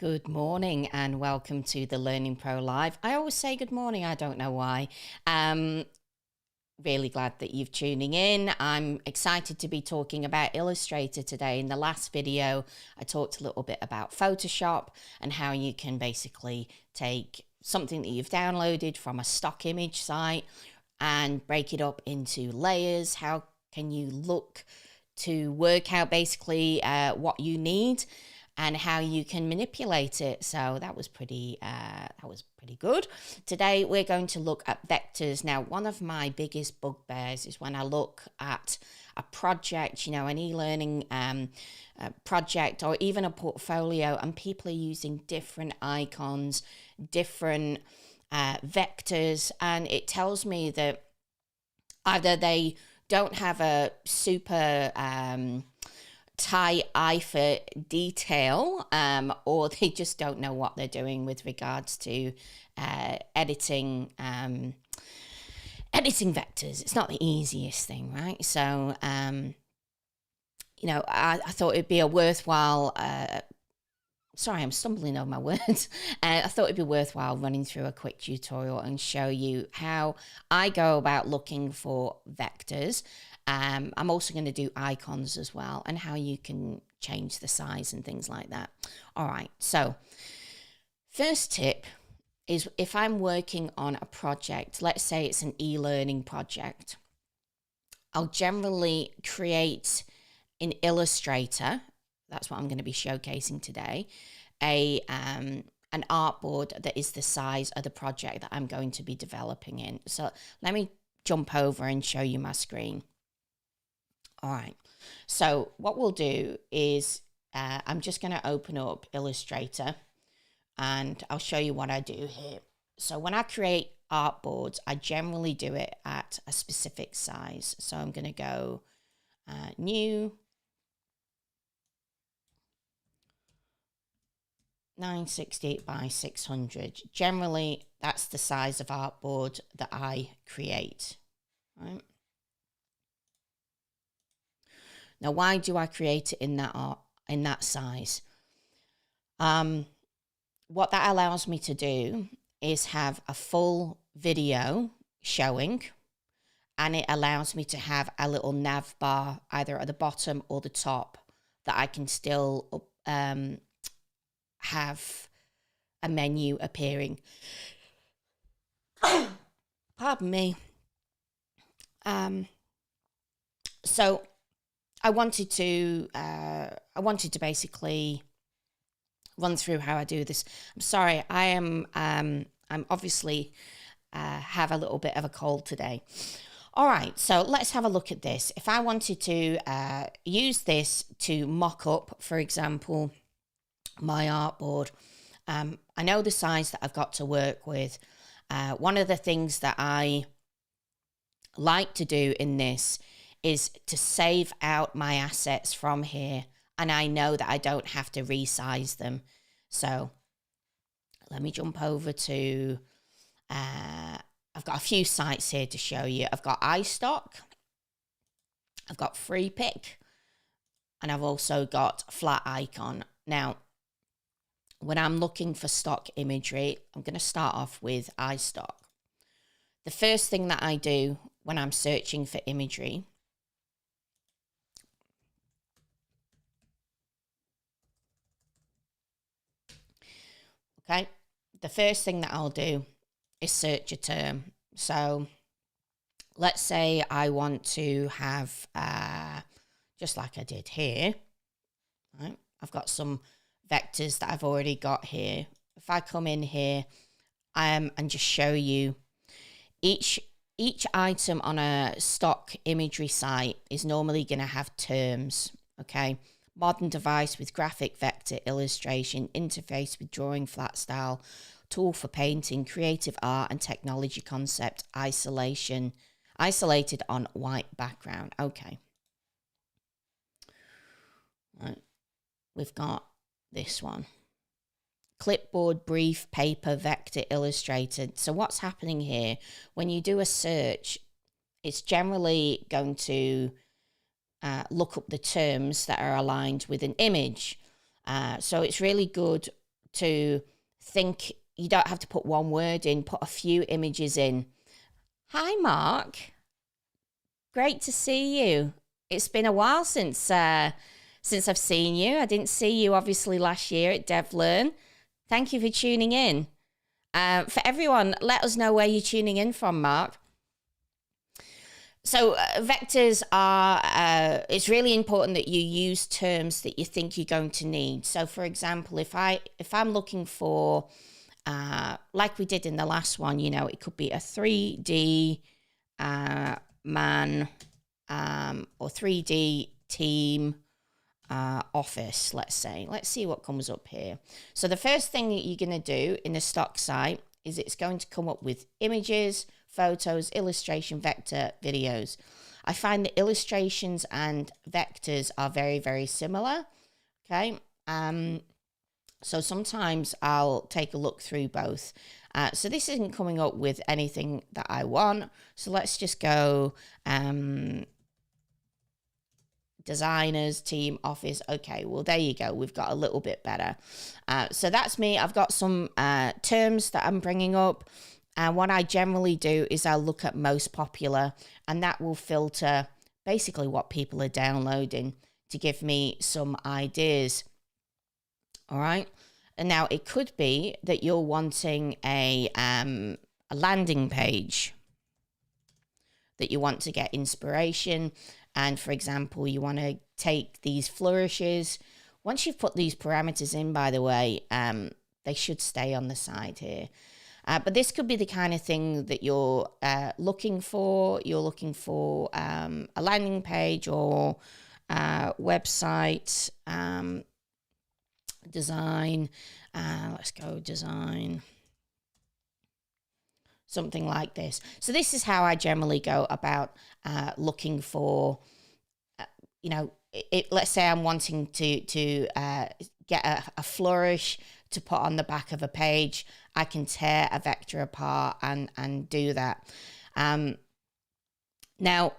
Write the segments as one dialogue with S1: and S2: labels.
S1: Good morning and welcome to the Learning Pro Live. I always say good morning, I don't know why. Really glad that you've tuning in. I'm excited to be talking about Illustrator today. In the last video, I talked a little bit about Photoshop and how you can basically take something that you've downloaded from a stock image site and break it up into layers. How can you look to work out basically what you need and how you can manipulate it. So that was pretty good. Today we're going to look at vectors. Now, one of my biggest bugbears is when I look at a project, you know, an e-learning project or even a portfolio, and people are using different icons, different vectors, and it tells me that either they don't have a super tight eye for detail, or they just don't know what they're doing with regards to editing vectors. It's not the easiest thing, right? So you know, I thought it'd be a worthwhile sorry, I'm stumbling over my words. I thought it'd be worthwhile running through a quick tutorial and show you how I go about looking for vectors. I'm also going to do icons as well, and how you can change the size and things like that. All right, so first tip is if I'm working on a project, let's say it's an e-learning project, I'll generally create in Illustrator, that's what I'm going to be showcasing today, an artboard that is the size of the project that I'm going to be developing in. So let me jump over and show you my screen. All right, so what we'll do is I'm just going to open up Illustrator and I'll show you what I do here. So when I create artboards, I generally do it at a specific size. So I'm going to go new, 960 by 600. Generally, that's the size of artboard that I create, right? Now, why do I create it in that size? What that allows me to do is have a full video showing, and it allows me to have a little nav bar either at the bottom or the top that I can still have a menu appearing. Pardon me. So I wanted to basically run through how I do this. I'm sorry, I'm obviously have a little bit of a cold today. All right, so let's have a look at this. If I wanted to use this to mock up, for example, my artboard, I know the size that I've got to work with. One of the things that I like to do in this is to save out my assets from here, and I know that I don't have to resize them. So let me jump over to, I've got a few sites here to show you. I've got iStock, I've got FreePick, and I've also got Flat Icon. Now, when I'm looking for stock imagery, I'm going to start off with iStock. The first thing that I do when I'm searching for imagery, okay, the first thing that I'll do is search a term. So let's say I want to have, just like I did here, right? I've got some vectors that I've already got here. If I come in here and just show you each item on a stock imagery site is normally going to have terms, okay? Modern device with graphic vector illustration, interface with drawing flat style, tool for painting, creative art and technology concept, isolated on white background. Okay. Right. We've got this one. Clipboard, brief, paper, vector, illustrated. So what's happening here, when you do a search, it's generally going to look up the terms that are aligned with an image. So it's really good to think you don't have to put one word in, put a few images in. Hi, Mark. Great to see you. It's been a while since I've seen you. I didn't see you obviously last year at DevLearn. Thank you for tuning in. For everyone, let us know where you're tuning in from, Mark. So vectors are, it's really important that you use terms that you think you're going to need. So for example, if I'm looking for, like we did in the last one, you know, it could be a 3D man or 3D team office, let's say. Let's see what comes up here. So the first thing that you're going to do in the stock site is it's going to come up with images, photos, illustration, vector, videos. I find that illustrations and vectors are very, very similar. Okay. So sometimes I'll take a look through both. So this isn't coming up with anything that I want. So let's just go designers, team, office. Okay, well, there you go. We've got a little bit better. So that's me. I've got some terms that I'm bringing up. And what I generally do is I'll look at most popular, and that will filter basically what people are downloading to give me some ideas. All right. And now it could be that you're wanting a landing page, that you want to get inspiration. And for example, you want to take these flourishes. Once you've put these parameters in, by the way, they should stay on the side here. But this could be the kind of thing that you're looking for. You're looking for a landing page or website design. Let's go design. Something like this. So this is how I generally go about looking for, you know, let's say I'm wanting to get a flourish to put on the back of a page. I can tear a vector apart and do that. Now,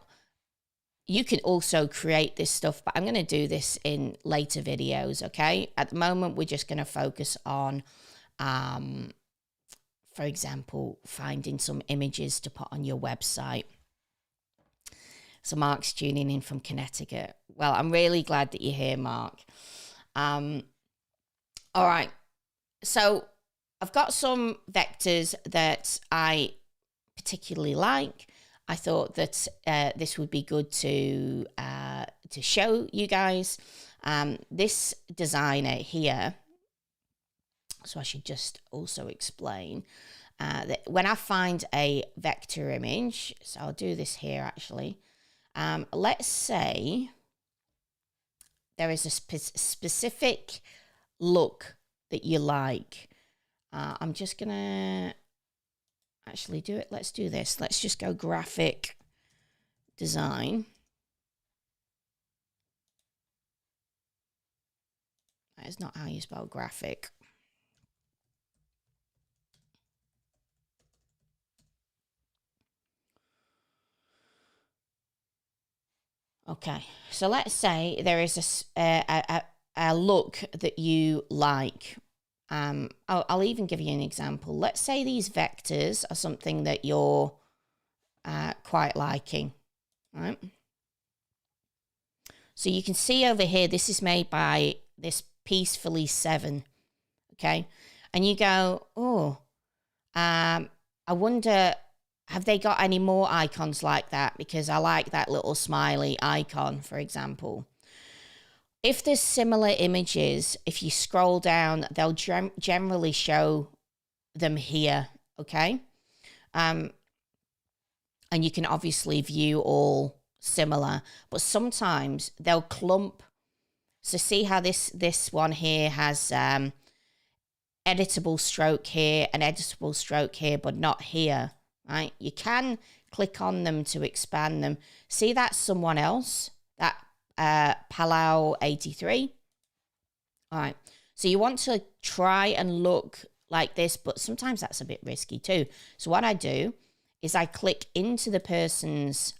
S1: you can also create this stuff, but I'm going to do this in later videos, okay? At the moment, we're just going to focus on, for example, finding some images to put on your website. So Mark's tuning in from Connecticut. Well, I'm really glad that you're here, Mark. All right. So I've got some vectors that I particularly like. I thought that this would be good to show you guys. This designer here, so I should just also explain that when I find a vector image, so I'll do this here actually. Let's say there is a specific look that you like. I'm just going to actually do it. Let's do this. Let's just go graphic design. That is not how you spell graphic. Okay, so let's say there is a look that you like. I'll even give you an example. Let's say these vectors are something that you're quite liking, right? So you can see over here, this is made by this Peacefully 7, okay? And you go, oh, I wonder, have they got any more icons like that? Because I like that little smiley icon, for example. If there's similar images, if you scroll down, they'll generally show them here, okay? And you can obviously view all similar, but sometimes they'll clump. So see how this one here has editable stroke here, an editable stroke here, but not here, right? You can click on them to expand them. See, that's someone else, that Palau 83. All right, so you want to try and look like this, but sometimes that's a bit risky too. So what I do is I click into the person's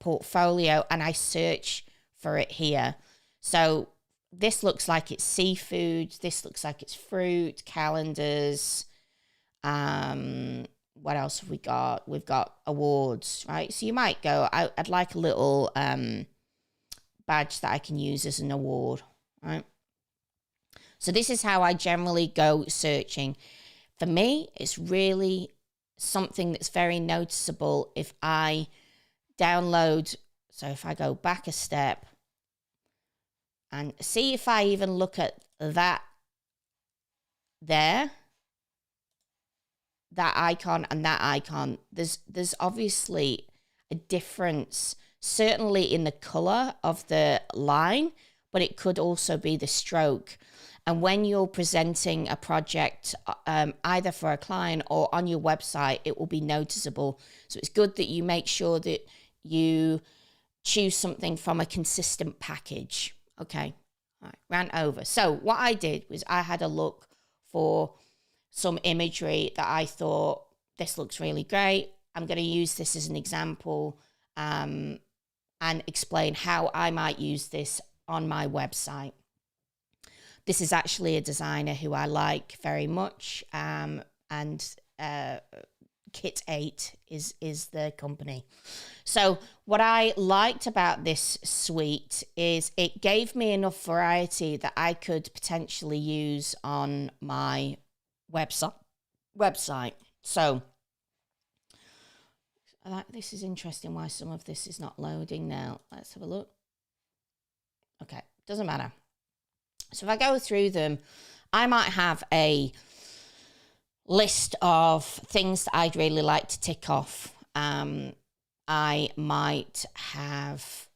S1: portfolio and I search for it here. So this looks like it's seafood. This looks like it's fruit, calendars. What else have we got? We've got awards, right? So you might go, I'd like a little badge that I can use as an award, right? So this is how I generally go searching. For me, it's really something that's very noticeable if I download. So if I go back a step and see if I even look at that there, that icon and that icon, there's obviously a difference, certainly in the color of the line, but it could also be the stroke. And when you're presenting a project, either for a client or on your website, it will be noticeable. So it's good that you make sure that you choose something from a consistent package. Okay, all right, ran over. So what I did was I had a look for some imagery that I thought, this looks really great. I'm going to use this as an example and explain how I might use this on my website. This is actually a designer who I like very much, and Kit 8 is the company. So what I liked about this suite is it gave me enough variety that I could potentially use on my website. So this is interesting why some of this is not loading now. Let's have a look. Okay, doesn't matter. So if I go through them, I might have a list of things that I'd really like to tick off. I might have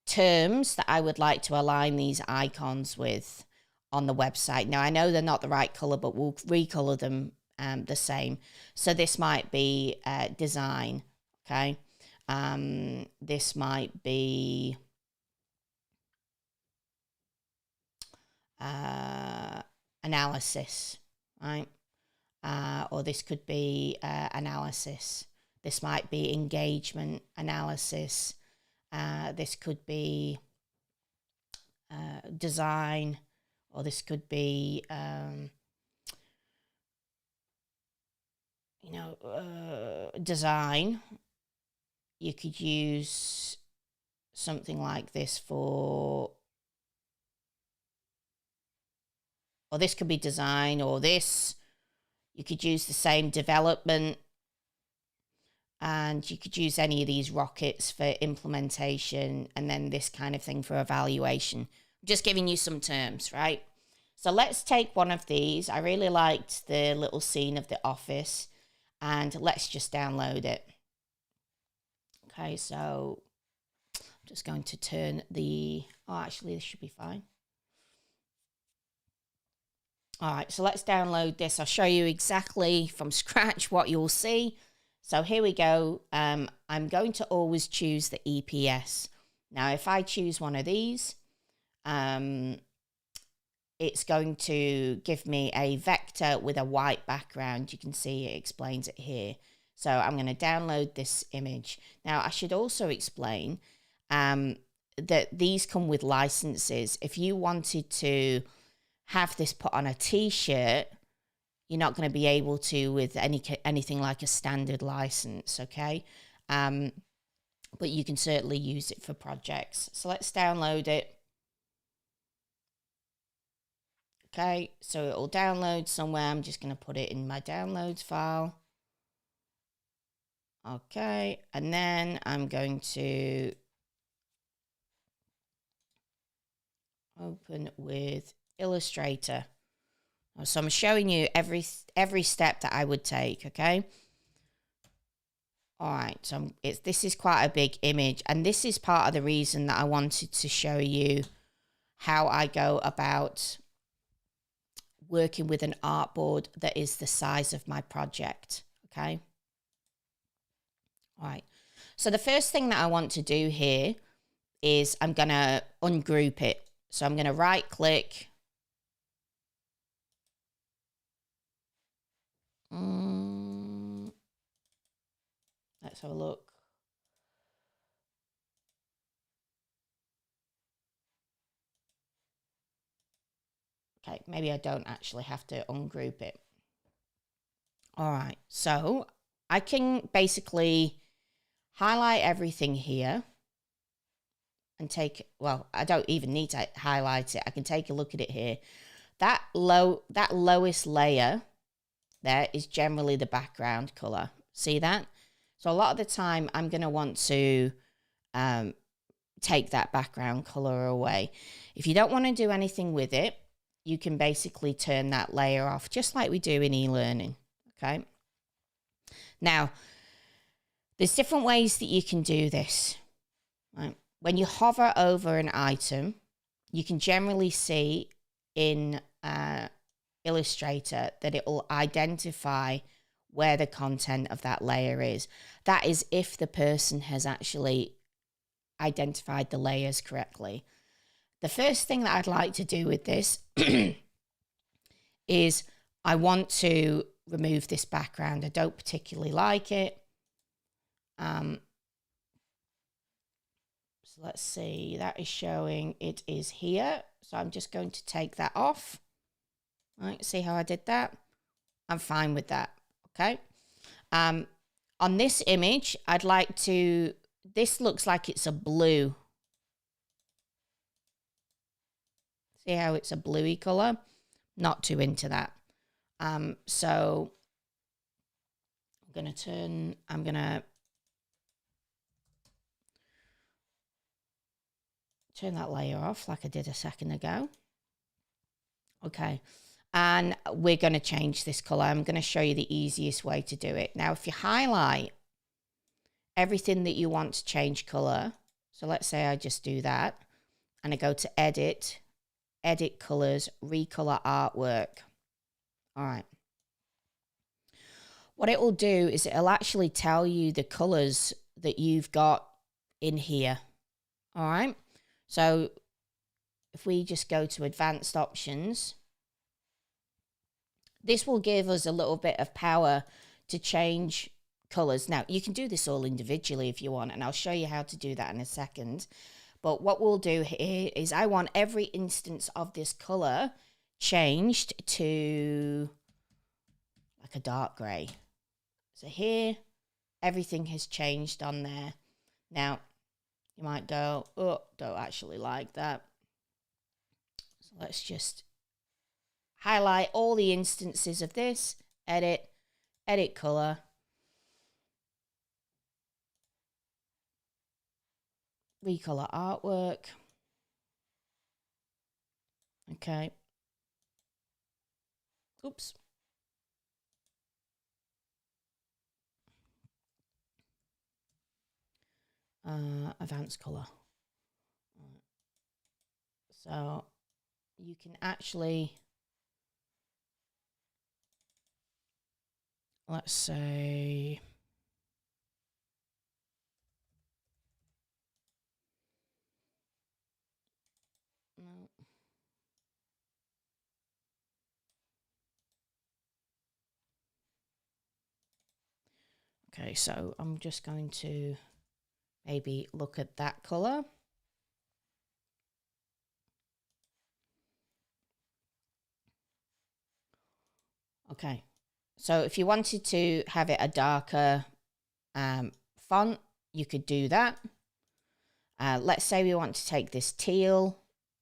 S1: terms that I would like to align these icons with on the website. Now, I know they're not the right color, but we'll recolor them the same. So this might be design, okay? This might be analysis, right? Or this could be analysis. This might be engagement analysis. This could be design, or this could be, design. You could use something like this for, or this could be design, or this. You could use the same development, and you could use any of these rockets for implementation, and then this kind of thing for evaluation. I'm just giving you some terms, right? So let's take one of these. I really liked the little scene of the office, and let's just download it. Okay, so I'm just going to turn actually this should be fine. All right, so let's download this. I'll show you exactly from scratch what you'll see. So here we go. I'm going to always choose the EPS. Now, if I choose one of these, it's going to give me a vector with a white background. You can see it explains it here. So I'm going to download this image. Now, I should also explain that these come with licenses. If you wanted to have this put on a t-shirt, you're not going to be able to with anything like a standard license, okay? But you can certainly use it for projects. So let's download it. Okay, so it'll download somewhere. I'm just going to put it in my downloads file. Okay, and then I'm going to open with Illustrator. So I'm showing you every step that I would take, okay? All right, so this is quite a big image, and this is part of the reason that I wanted to show you how I go about working with an artboard that is the size of my project, okay? All right, so the first thing that I want to do here is I'm going to ungroup it. So I'm going to right click. Let's have a look. Okay, maybe I don't actually have to ungroup it. All right, so I can basically highlight everything here and take, well, I don't even need to highlight it. I can take a look at it here. That lowest layer there is generally the background color. See that? So a lot of the time I'm going to want to take that background color away. If you don't want to do anything with it, you can basically turn that layer off, just like we do in eLearning. Okay. Now, there's different ways that you can do this. Right? When you hover over an item, you can generally see in Illustrator that it will identify where the content of that layer is. That is if the person has actually identified the layers correctly. The first thing that I'd like to do with this is I want to remove this background. I don't particularly like it. So let's see, that is showing it is here. So I'm just going to take that off. Right, see how I did that? I'm fine with that, okay? On this image, I'd like to, this looks like it's a blue. See how it's a bluey color? Not too into that. So I'm going to turn that layer off like I did a second ago. Okay. And we're going to change this color. I'm going to show you the easiest way to do it. Now, if you highlight everything that you want to change color, so let's say I just do that, and I go to edit, edit colors, recolor artwork. All right. What it will do is it'll actually tell you the colors that you've got in here. All right. So if we just go to advanced options, this will give us a little bit of power to change colors. Now, you can do this all individually if you want, and I'll show you how to do that in a second. But what we'll do here is I want every instance of this color changed to like a dark gray. So here, everything has changed on there. Now, you might go, oh, don't actually like that. So let's just highlight all the instances of this, edit, edit color. Recolor artwork. Okay. Oops. Advanced color. So you can actually, let's say, no. Okay, so I'm just going to maybe look at that color. Okay, so if you wanted to have it a darker font, you could do that. Let's say we want to take this teal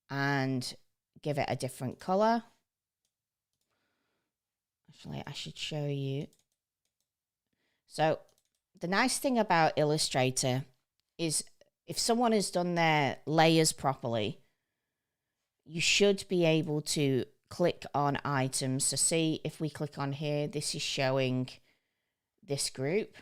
S1: and give it a different color. Actually, I should show you. So the nice thing about Illustrator is if someone has done their layers properly, you should be able to click on items. So see, if we click on here, this is showing this group.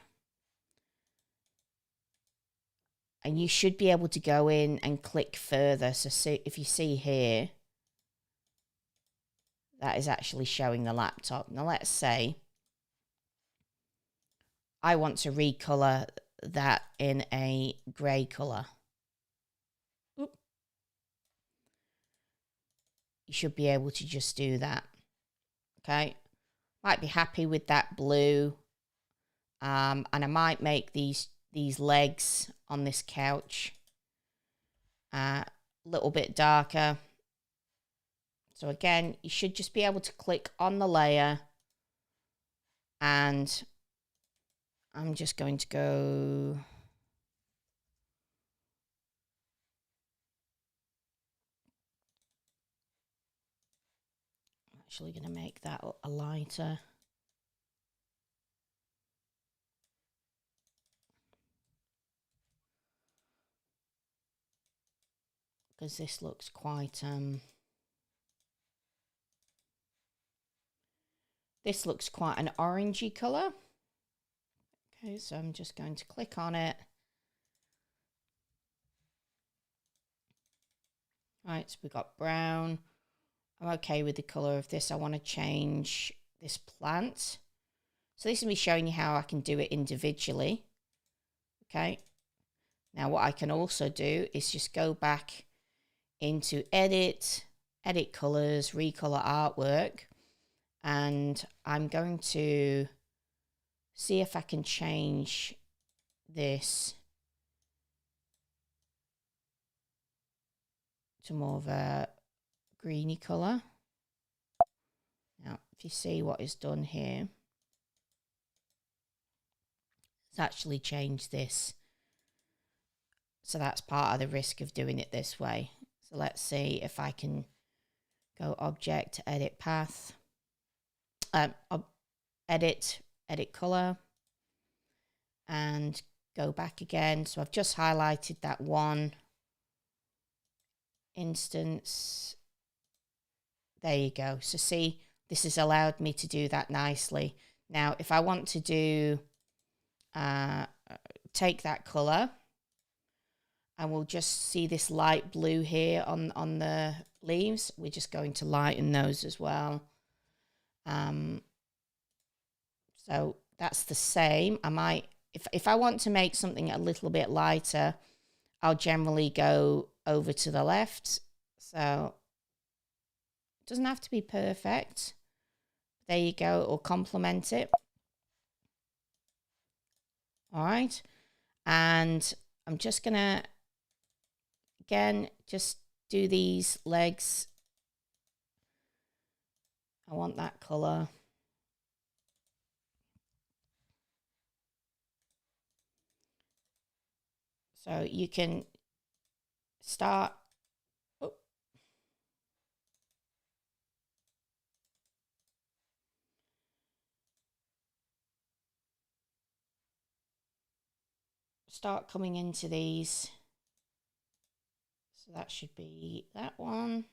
S1: And you should be able to go in and click further. So see, if you see here, that is actually showing the laptop. Now let's say I want to recolor that in a gray color. Oop. You should be able to just do that. Okay. Might be happy with that blue. And I might make these legs on this couch a little bit darker. So again, you should just be able to click on the layer, and I'm just going to go... I'm actually going to make that a lighter. Because this looks quite... this looks quite an orangey colour. Okay, so I'm just going to click on it. Right, so we've got brown. I'm okay with the colour of this. I want to change this plant. So this will be showing you how I can do it individually. Okay. Now what I can also do is just go back into edit colours, recolour artwork. And I'm going to see if I can change this to more of a greeny colour. Now, if you see what is done here, it's actually changed this. So that's part of the risk of doing it this way. So let's see if I can go object, edit path, edit colour, and go back again. So I've just highlighted that one instance. There you go. So see, this has allowed me to do that nicely. Now, if I want to do, take that colour, and we'll just see this light blue here on the leaves. We're just going to lighten those as well. So that's the same. I might, if I want to make something a little bit lighter, I'll generally go over to the left. So it doesn't have to be perfect. There you go, or complement it. All right. And I'm just going to, again, just do these legs. I want that colour. So you can start. Oh. Start coming into these. So that should be that one.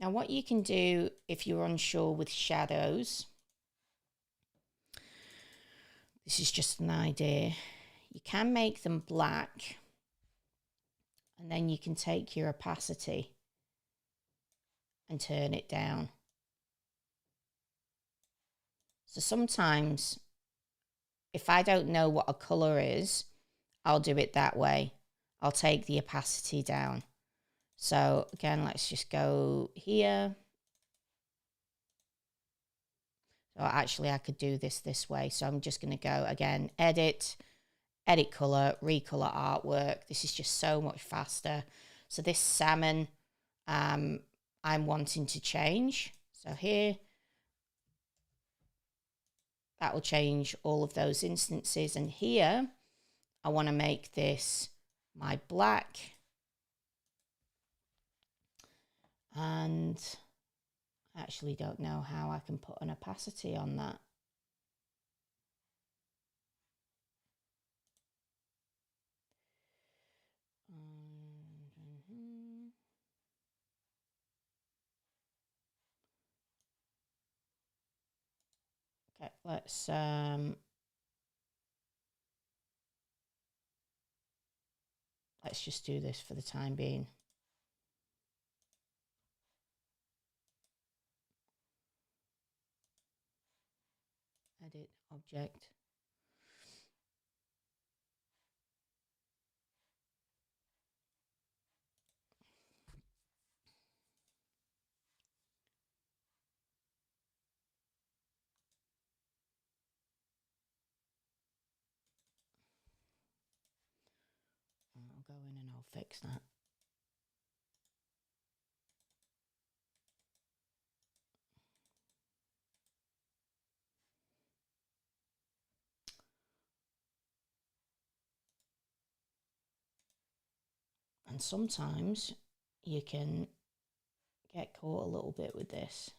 S1: Now what you can do if you're unsure with shadows, this is just an idea, you can make them black, and then you can take your opacity and turn it down. So sometimes if I don't know what a colour is, I'll do it that way. I'll take the opacity down. So again, let's just go here. So actually I could do this way. So I'm just going to go again, edit colour, recolour artwork. This is just so much faster. So this salmon, I'm wanting to change. So here, that will change all of those instances. And here, I want to make this my black. And I actually don't know how I can put an opacity on that. Okay, let's just do this for the time being. Edit object. I'll go in and I'll fix that. And sometimes you can get caught a little bit with this.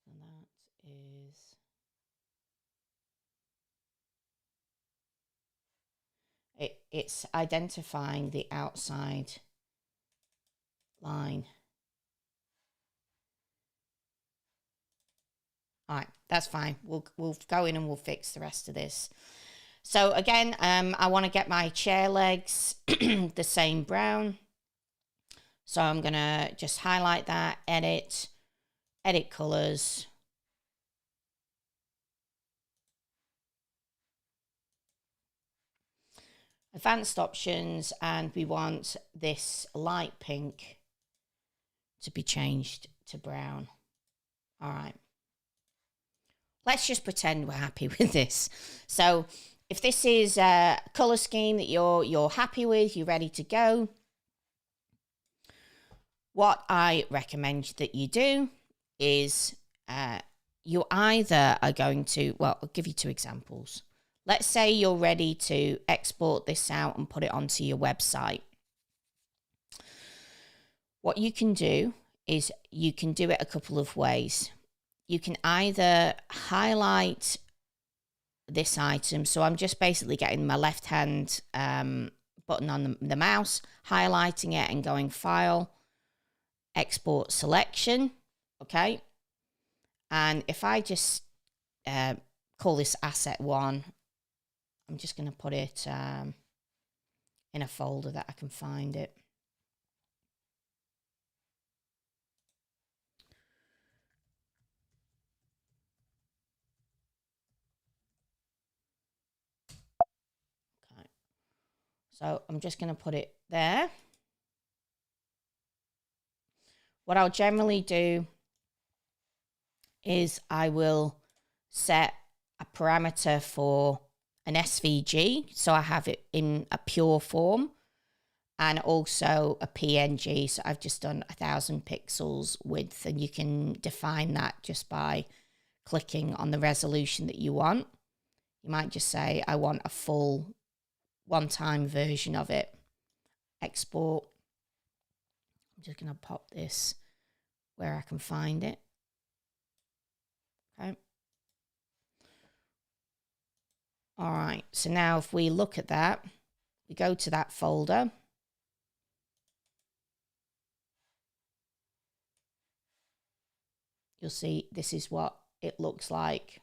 S1: And that is... It's identifying the outside line. All right, that's fine. We'll go in and we'll fix the rest of this. So again, I want to get my chair legs the same brown. So I'm going to just highlight that, edit colors. Advanced options, and we want this light pink to be changed to brown. All right. Let's just pretend we're happy with this. So if this is a color scheme that you're happy with, you're ready to go, what I recommend that you do is you either are going to, well, I'll give you two examples. Let's say you're ready to export this out and put it onto your website. What you can do is you can do it a couple of ways. You can either highlight this item. So I'm just basically getting my left hand button on the mouse, highlighting it and going File, Export Selection. Okay. And if I just call this Asset 1, I'm just going to put it in a folder that I can find it. Okay. So I'm just going to put it there. What I'll generally do is I will set a parameter for an SVG, so I have it in a pure form, and also a PNG, so I've just done 1000 pixels width, and you can define that just by clicking on the resolution that you want. You might just say, I want a full one-time version of it. Export. I'm just going to pop this where I can find it. Okay. All right, so now if we look at that, we go to that folder. You'll see this is what it looks like,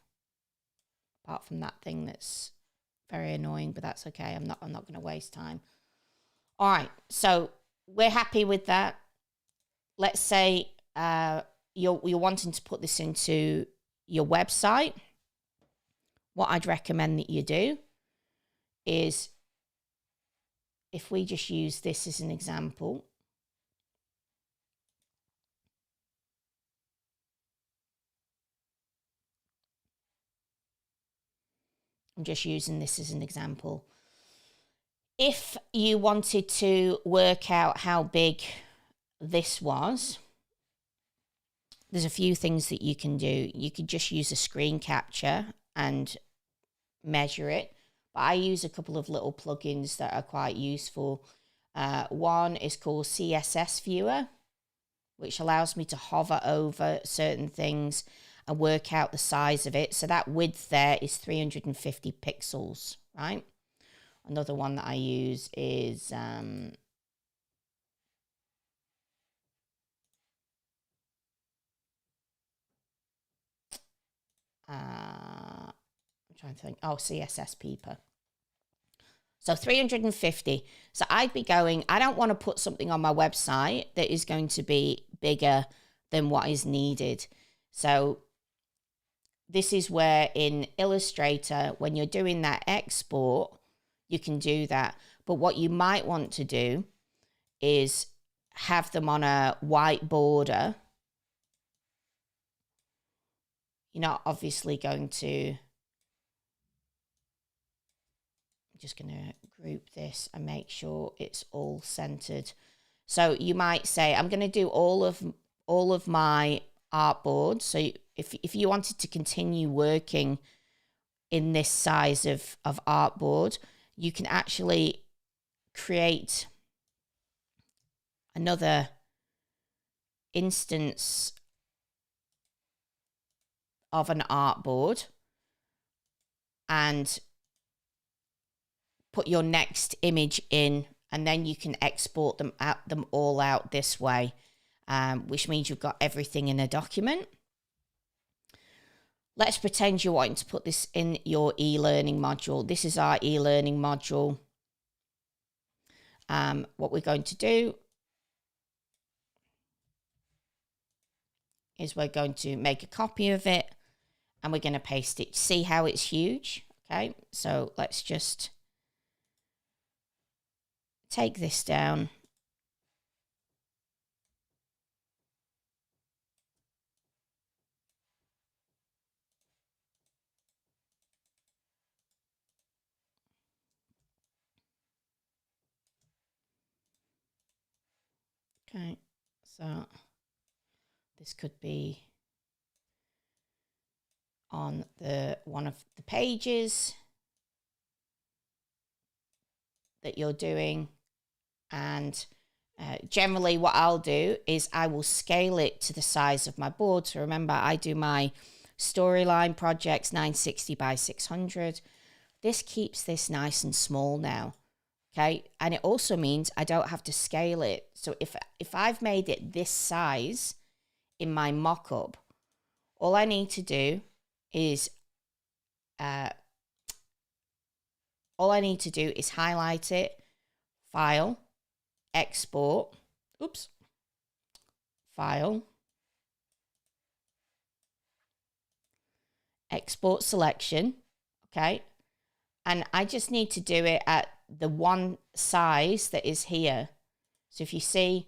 S1: apart from that thing that's very annoying, but that's okay. I'm not going to waste time. All right, so we're happy with that. Let's say you're wanting to put this into your website. What I'd recommend that you do is, if we just use this as an example, I'm just using this as an example. If you wanted to work out how big this was, there's a few things that you can do. You could just use a screen capture and measure it. But I use a couple of little plugins that are quite useful. One is called CSS Viewer, which allows me to hover over certain things and work out the size of it. So that width there is 350 pixels, right? Another one that I use is I'm trying to think. Oh, CSS Peeper. So 350. So I'd be going, I don't want to put something on my website that is going to be bigger than what is needed. So this is where in Illustrator, when you're doing that export, you can do that. But what you might want to do is have them on a white border you're not obviously going to, I'm just going to group this and make sure it's all centered. So you might say, I'm going to do all of my artboards. So if you wanted to continue working in this size of artboard, you can actually create another instance of an artboard and put your next image in, and then you can export them all out this way, which means you've got everything in a document. Let's pretend you're wanting to put this in your e-learning module. This is our e-learning module. What we're going to do is we're going to make a copy of it and we're going to paste it. See how it's huge? Okay, so let's just take this down. Okay, so this could be on one of the pages that you're doing. And generally what I'll do is I will scale it to the size of my board. So remember, I do my storyline projects 960 by 600. This keeps this nice and small now. Okay, and it also means I don't have to scale it. So if I've made it this size in my mock-up, all I need to do is highlight it, file, export, file, export selection, okay? And I just need to do it at the one size that is here. So if you see,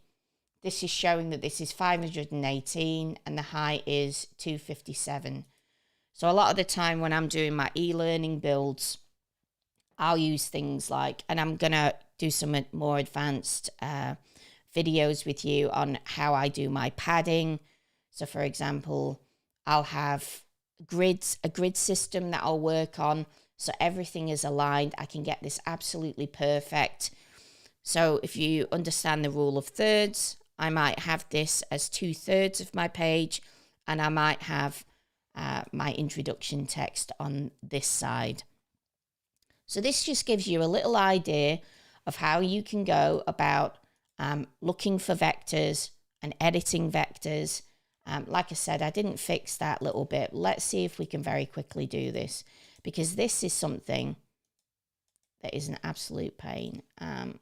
S1: this is showing that this is 518 and the height is 257. So a lot of the time when I'm doing my e-learning builds, I'll use things like, and I'm going to do some more advanced videos with you on how I do my padding. So for example, I'll have a grid system that I'll work on. So everything is aligned. I can get this absolutely perfect. So if you understand the rule of thirds, I might have this as 2/3 of my page, and I might have my introduction text on this side. So this just gives you a little idea of how you can go about looking for vectors and editing vectors. Like I said, I didn't fix that little bit. Let's see if we can very quickly do this, because this is something that is an absolute pain. And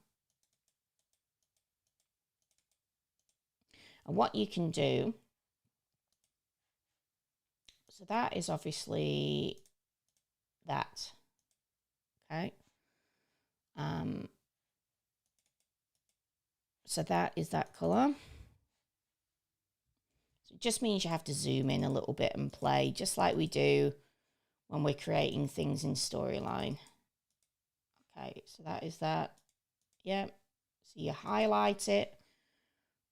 S1: what you can do, so that is obviously that, okay? So that is that color. So it just means you have to zoom in a little bit and play, just like we do when we're creating things in Storyline. Okay, so that is that. Yeah, so you highlight it,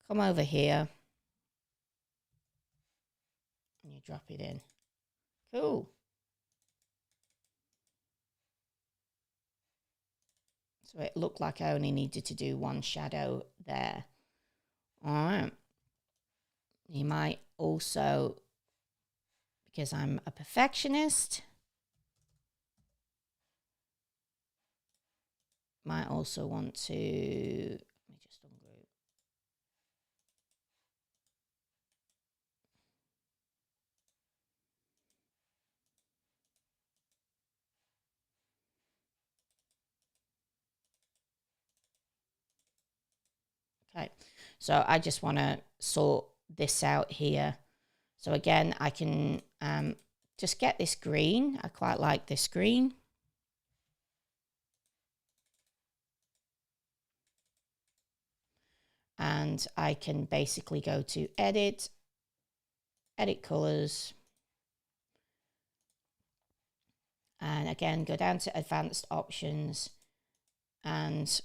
S1: come over here, and you drop it in. Cool. So it looked like I only needed to do one shadow there. All right. You might also, because I'm a perfectionist, might also want to, let me just ungroup. Okay, so I just want to sort this out here. So again, I can just get this green. I quite like this green. And I can basically go to edit colors, And again, go down to advanced options and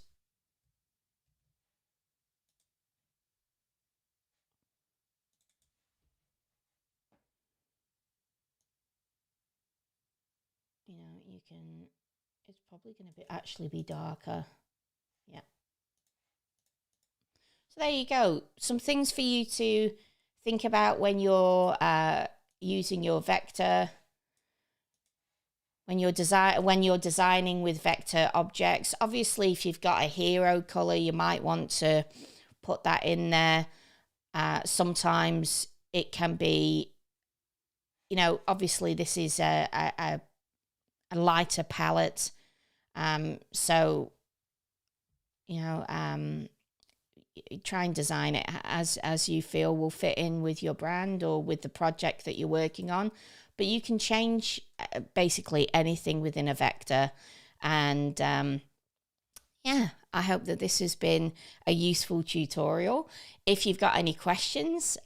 S1: you can, it's probably going to actually be darker. Yeah. So there you go. Some things for you to think about when you're using your vector, when you're designing with vector objects. Obviously, if you've got a hero color, you might want to put that in there. Sometimes it can be, obviously this is a lighter palette, so try and design it as you feel will fit in with your brand or with the project that you're working on. But you can change basically anything within a vector. And yeah, I hope that this has been a useful tutorial. If you've got any questions,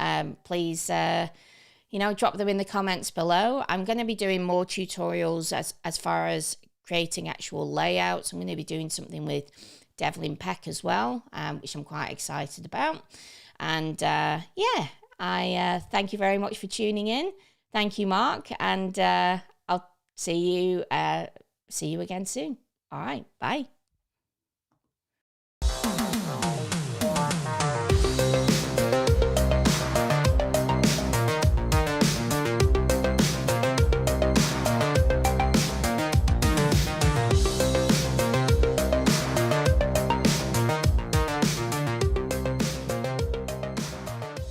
S1: please drop them in the comments below. I'm going to be doing more tutorials as far as creating actual layouts. I'm going to be doing something with Devlin Peck as well, which I'm quite excited about. And yeah, I thank you very much for tuning in. Thank you, Mark, and I'll see you again soon. All right, bye.